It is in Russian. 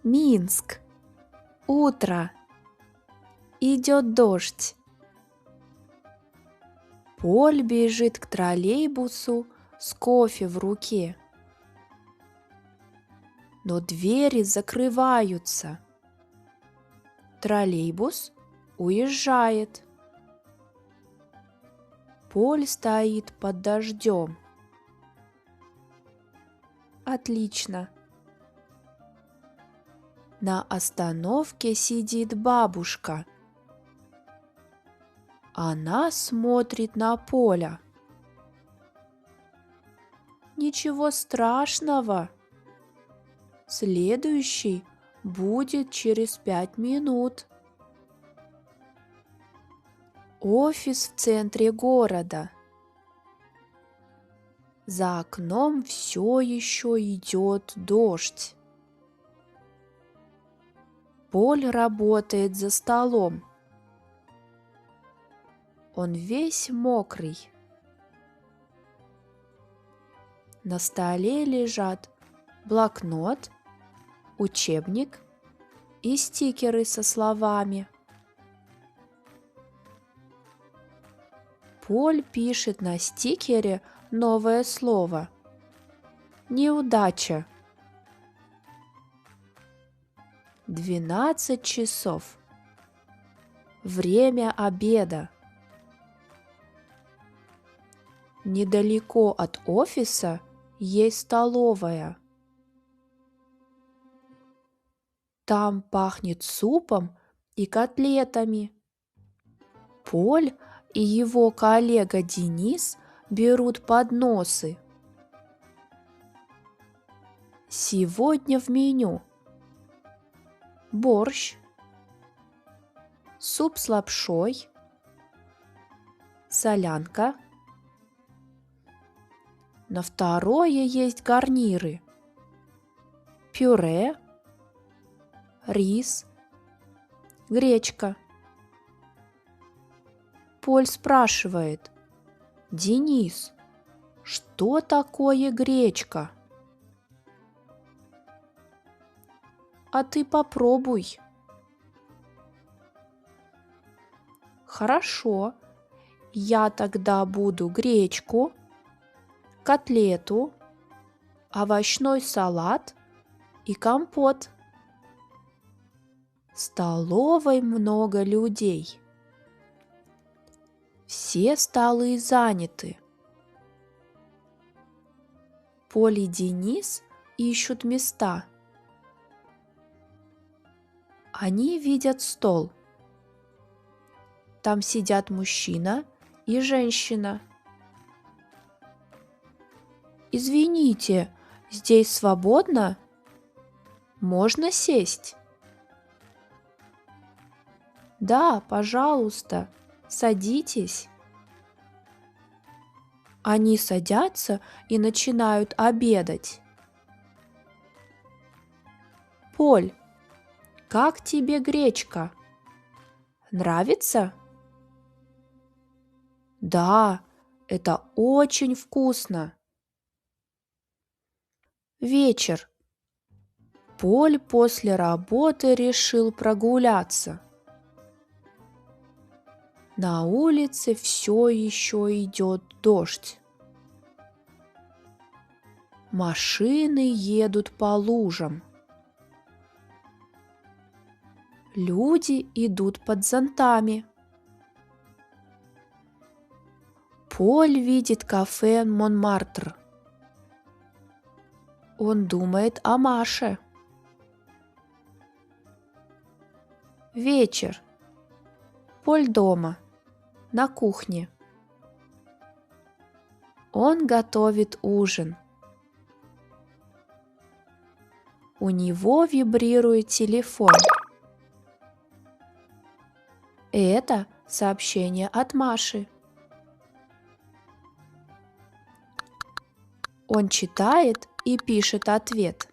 Минск. Утро. Идет дождь. Поль бежит к троллейбусу с кофе в руке. Но двери закрываются. Троллейбус уезжает. Поль стоит под дождем. Отлично. На остановке сидит бабушка. Она смотрит на Поля. Ничего страшного. Следующий будет через 5 минут. Офис в центре города. За окном все еще идет дождь. Поль работает за столом. Он весь мокрый. На столе лежат блокнот, учебник и стикеры со словами. Поль пишет на стикере новое слово. Неудача. 12 часов. Время обеда. Недалеко от офиса есть столовая. Там пахнет супом и котлетами. Поль и его коллега Денис берут подносы. Сегодня в меню борщ, суп с лапшой, солянка. На второе есть гарниры: пюре, рис, гречка. Поль спрашивает: «Денис, что такое гречка?» «А ты попробуй». «Хорошо, я тогда буду гречку, котлету, овощной салат и компот». В столовой много людей. Все столы заняты. Поль и Денис ищут места. Они видят стол. Там сидят мужчина и женщина. «Извините, здесь свободно? Можно сесть?» «Да, пожалуйста, садитесь». Они садятся и начинают обедать. «Поль, как тебе гречка? Нравится?» «Да, это очень вкусно». Вечер. Поль после работы решил прогуляться. На улице все еще идет дождь. Машины едут по лужам. Люди идут под зонтами. Поль видит кафе Монмартр. Он думает о Маше. Вечер. Поль дома, на кухне. Он готовит ужин. У него вибрирует телефон. Это сообщение от Маши. Он читает и пишет ответ.